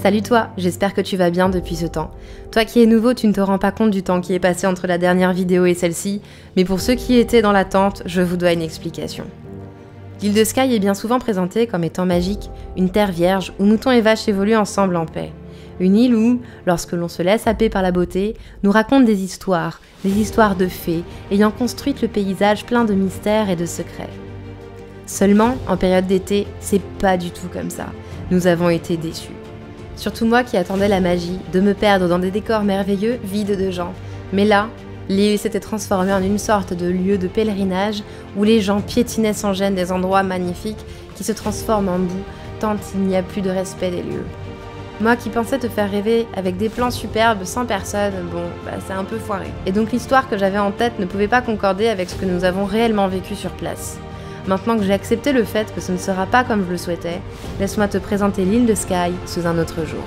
Salut toi, j'espère que tu vas bien depuis ce temps. Toi qui es nouveau, tu ne te rends pas compte du temps qui est passé entre la dernière vidéo et celle-ci, mais pour ceux qui étaient dans l'attente, je vous dois une explication. L'île de Skye est bien souvent présentée comme étant magique, une terre vierge où moutons et vaches évoluent ensemble en paix. Une île où, lorsque l'on se laisse happer par la beauté, nous raconte des histoires de fées, ayant construit le paysage plein de mystères et de secrets. Seulement, en période d'été, c'est pas du tout comme ça. Nous avons été déçus. Surtout moi qui attendais la magie, de me perdre dans des décors merveilleux, vides de gens. Mais là, l'île s'était transformée en une sorte de lieu de pèlerinage où les gens piétinaient sans gêne des endroits magnifiques qui se transforment en boue tant il n'y a plus de respect des lieux. Moi qui pensais te faire rêver avec des plans superbes sans personne, c'est un peu foiré. Et donc l'histoire que j'avais en tête ne pouvait pas concorder avec ce que nous avons réellement vécu sur place. Maintenant que j'ai accepté le fait que ce ne sera pas comme je le souhaitais, laisse-moi te présenter l'île de Skye sous un autre jour.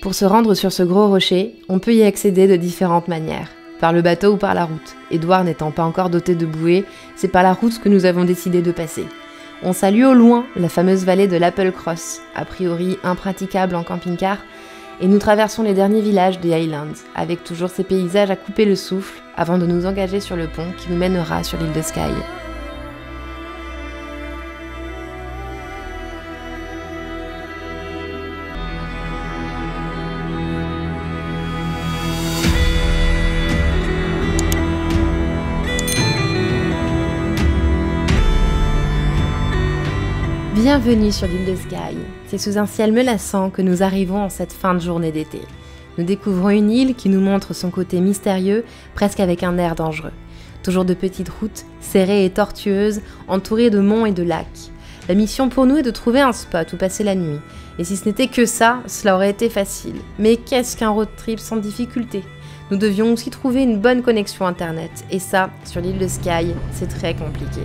Pour se rendre sur ce gros rocher, on peut y accéder de différentes manières. Par le bateau ou par la route. Édouard n'étant pas encore doté de bouée, c'est par la route que nous avons décidé de passer. On salue au loin la fameuse vallée de l'Applecross, a priori impraticable en camping-car, et nous traversons les derniers villages des Highlands, avec toujours ces paysages à couper le souffle, avant de nous engager sur le pont qui nous mènera sur l'île de Skye. Bienvenue sur l'île de Skye. C'est sous un ciel menaçant que nous arrivons en cette fin de journée d'été. Nous découvrons une île qui nous montre son côté mystérieux, presque avec un air dangereux. Toujours de petites routes, serrées et tortueuses, entourées de monts et de lacs. La mission pour nous est de trouver un spot où passer la nuit. Et si ce n'était que ça, cela aurait été facile. Mais qu'est-ce qu'un road trip sans difficulté ? Nous devions aussi trouver une bonne connexion internet. Et ça, sur l'île de Skye, c'est très compliqué.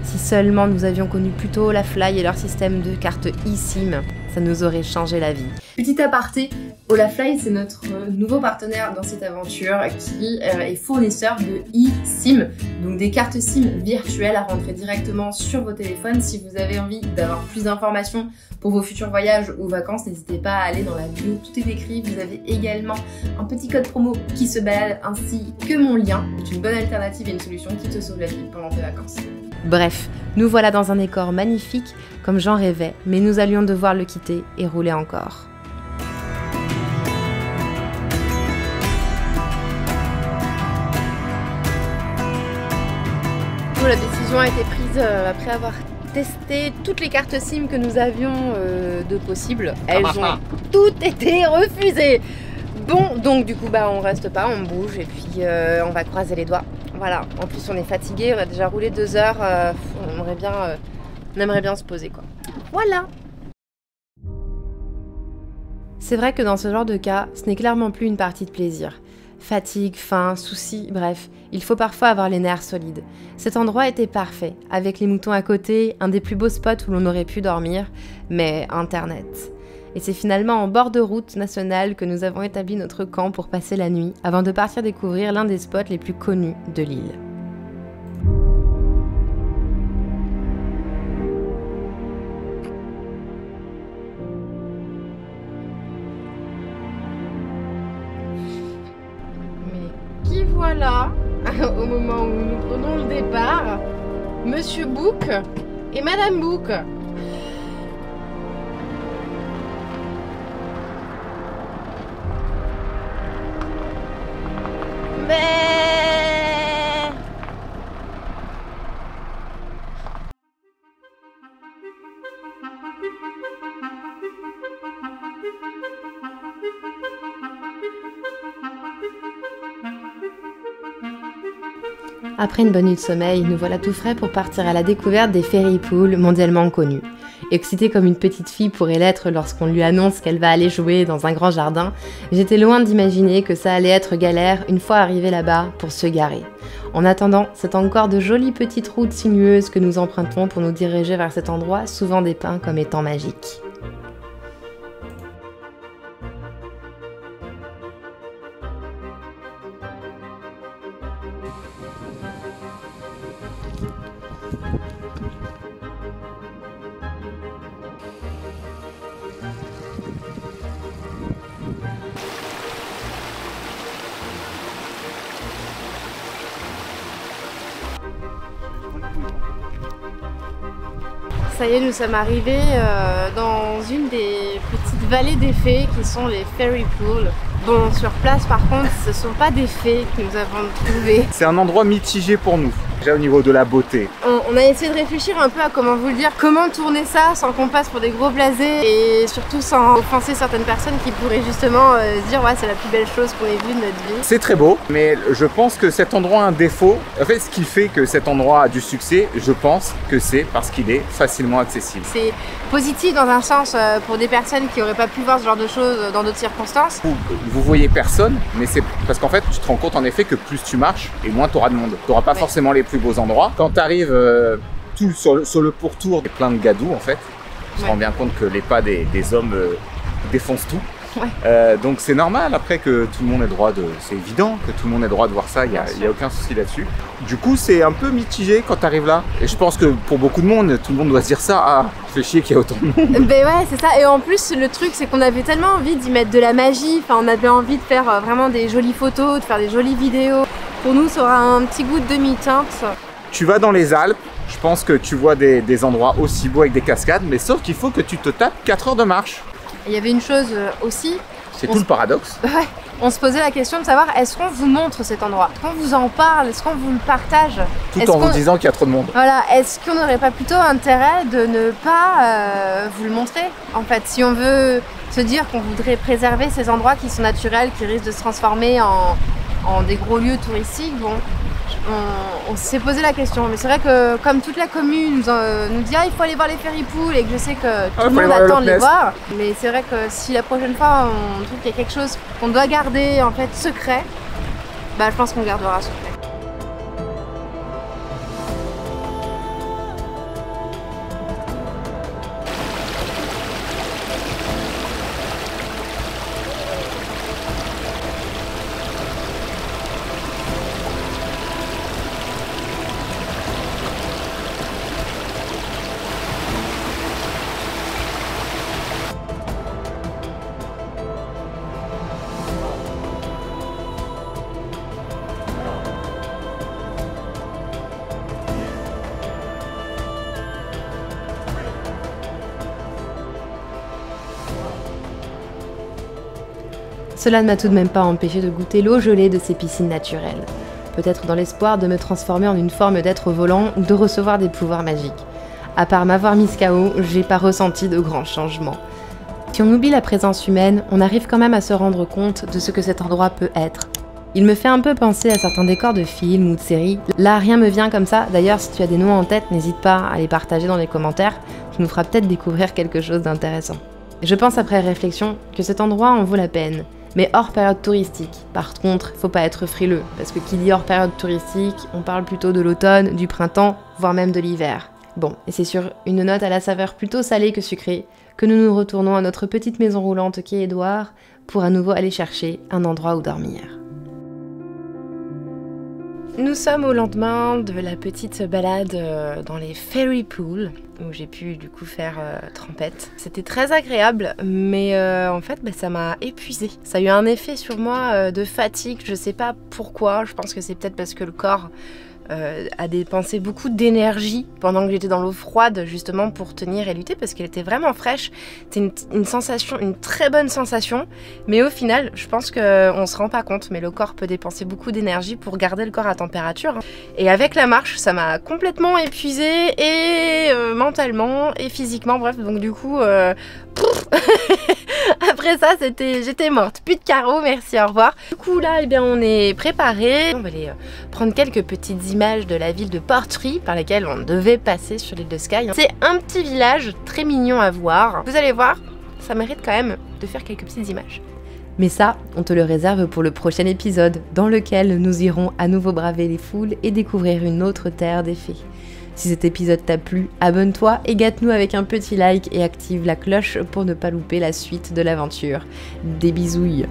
Si seulement nous avions connu plus tôt la Fly et leur système de carte eSIM, ça nous aurait changé la vie. Petit aparté, Olafly c'est notre nouveau partenaire dans cette aventure qui est fournisseur de eSIM, donc des cartes SIM virtuelles à rentrer directement sur vos téléphones. Si vous avez envie d'avoir plus d'informations pour vos futurs voyages ou vacances, n'hésitez pas à aller dans la bio, tout est écrit. Vous avez également un petit code promo qui se balade ainsi que mon lien. C'est une bonne alternative et une solution qui te sauve la vie pendant tes vacances. Bref, nous voilà dans un décor magnifique, comme j'en rêvais, mais nous allions devoir le quitter et rouler encore. La décision a été prise après avoir testé toutes les cartes SIM que nous avions de possibles. Elles ont toutes été refusées. Bon, donc du coup, on reste pas, on bouge et puis on va croiser les doigts. Voilà, en plus on est fatigué, on a déjà roulé 2 heures, on aimerait bien se poser quoi. Voilà. C'est vrai que dans ce genre de cas, ce n'est clairement plus une partie de plaisir. Fatigue, faim, soucis, bref, il faut parfois avoir les nerfs solides. Cet endroit était parfait, avec les moutons à côté, un des plus beaux spots où l'on aurait pu dormir, mais Internet. Et c'est finalement en bord de route nationale que nous avons établi notre camp pour passer la nuit, avant de partir découvrir l'un des spots les plus connus de l'île. Mais qui voilà, au moment où nous prenons le départ, Monsieur Bouc et Madame Bouc. Après une bonne nuit de sommeil, nous voilà tout frais pour partir à la découverte des ferry pools mondialement connus. Excitée comme une petite fille pourrait l'être lorsqu'on lui annonce qu'elle va aller jouer dans un grand jardin, j'étais loin d'imaginer que ça allait être galère une fois arrivé là-bas pour se garer. En attendant, c'est encore de jolies petites routes sinueuses que nous empruntons pour nous diriger vers cet endroit souvent dépeint comme étant magique. Ça y est, nous sommes arrivés dans une des petites vallées des fées qui sont les ferry pools. Bon, sur place par contre, ce ne sont pas des fées que nous avons trouvées. C'est un endroit mitigé pour nous, déjà au niveau de la beauté. On a essayé de réfléchir un peu à comment vous le dire, comment tourner ça sans qu'on passe pour des gros blasés et surtout sans offenser certaines personnes qui pourraient justement se dire ouais, c'est la plus belle chose qu'on ait vue de notre vie. C'est très beau, mais je pense que cet endroit a un défaut. En fait, ce qui fait que cet endroit a du succès, je pense que c'est parce qu'il est facilement accessible. C'est positif dans un sens pour des personnes qui n'auraient pas pu voir ce genre de choses dans d'autres circonstances. Vous voyez personne, mais c'est parce qu'en fait, tu te rends compte en effet que plus tu marches et moins tu auras de monde. Tu n'auras pas forcément les plus beaux endroits. Quand tu arrives tout sur le pourtour, il y a plein de gadous en fait. Tu te rends bien compte que les pas des hommes défoncent tout. Ouais. Donc c'est normal après que tout le monde ait droit de... C'est évident que tout le monde ait droit de voir ça, il n'y a aucun souci là-dessus. Du coup c'est un peu mitigé quand tu arrives là. Et je pense que pour beaucoup de monde, tout le monde doit se dire ça. Ah, fait chier qu'il y a autant de monde. Ben ouais, c'est ça. Et en plus le truc c'est qu'on avait tellement envie d'y mettre de la magie. Enfin on avait envie de faire vraiment des jolies photos, de faire des jolies vidéos. Pour nous ça aura un petit goût de demi-teinte. Tu vas dans les Alpes, je pense que tu vois des endroits aussi beaux avec des cascades. Mais sauf qu'il faut que tu te tapes 4 heures de marche. Il y avait une chose aussi. C'est tout le paradoxe. Ouais, on se posait la question de savoir est-ce qu'on vous montre cet endroit? Est-ce qu'on vous en parle? Est-ce qu'on vous le partage? Tout en vous disant qu'il y a trop de monde. Voilà, est-ce qu'on n'aurait pas plutôt intérêt de ne pas vous le montrer? En fait, si on veut se dire qu'on voudrait préserver ces endroits qui sont naturels, qui risquent de se transformer en des gros lieux touristiques, bon, on s'est posé la question, mais c'est vrai que comme toute la commune nous dit ah, il faut aller voir les ferry pools et que je sais que tout le monde attend de les voir, mais c'est vrai que si la prochaine fois on trouve qu'il y a quelque chose qu'on doit garder en fait secret, bah je pense qu'on gardera secret. Cela ne m'a tout de même pas empêché de goûter l'eau gelée de ces piscines naturelles. Peut-être dans l'espoir de me transformer en une forme d'être volant ou de recevoir des pouvoirs magiques. À part m'avoir mise KO, j'ai pas ressenti de grands changements. Si on oublie la présence humaine, on arrive quand même à se rendre compte de ce que cet endroit peut être. Il me fait un peu penser à certains décors de films ou de séries. Là, rien me vient comme ça. D'ailleurs, si tu as des noms en tête, n'hésite pas à les partager dans les commentaires. Ça nous fera peut-être découvrir quelque chose d'intéressant. Je pense après réflexion que cet endroit en vaut la peine. Mais hors période touristique. Par contre, faut pas être frileux, parce que qui dit hors période touristique, on parle plutôt de l'automne, du printemps, voire même de l'hiver. Bon, et c'est sur une note à la saveur plutôt salée que sucrée, que nous nous retournons à notre petite maison roulante quai Édouard, pour à nouveau aller chercher un endroit où dormir. Nous sommes au lendemain de la petite balade dans les ferry pools, où j'ai pu du coup faire trempette. C'était très agréable, mais en fait ça m'a épuisée. Ça a eu un effet sur moi de fatigue, je sais pas pourquoi, je pense que c'est peut-être parce que le corps a dépensé beaucoup d'énergie pendant que j'étais dans l'eau froide justement pour tenir et lutter parce qu'elle était vraiment fraîche. C'était une sensation, une très bonne sensation, mais au final je pense qu'on se rend pas compte, mais le corps peut dépenser beaucoup d'énergie pour garder le corps à température. Et avec la marche ça m'a complètement épuisée et mentalement et physiquement, bref, donc du coup Après ça, j'étais morte. Plus de carreaux, merci, au revoir. Du coup, là, eh bien, on est préparé. On va aller prendre quelques petites images de la ville de Portree par laquelle on devait passer sur l'île de Skye. C'est un petit village très mignon à voir. Vous allez voir, ça mérite quand même de faire quelques petites images. Mais ça, on te le réserve pour le prochain épisode, dans lequel nous irons à nouveau braver les foules et découvrir une autre terre des fées. Si cet épisode t'a plu, abonne-toi et gâte-nous avec un petit like et active la cloche pour ne pas louper la suite de l'aventure. Des bisouilles!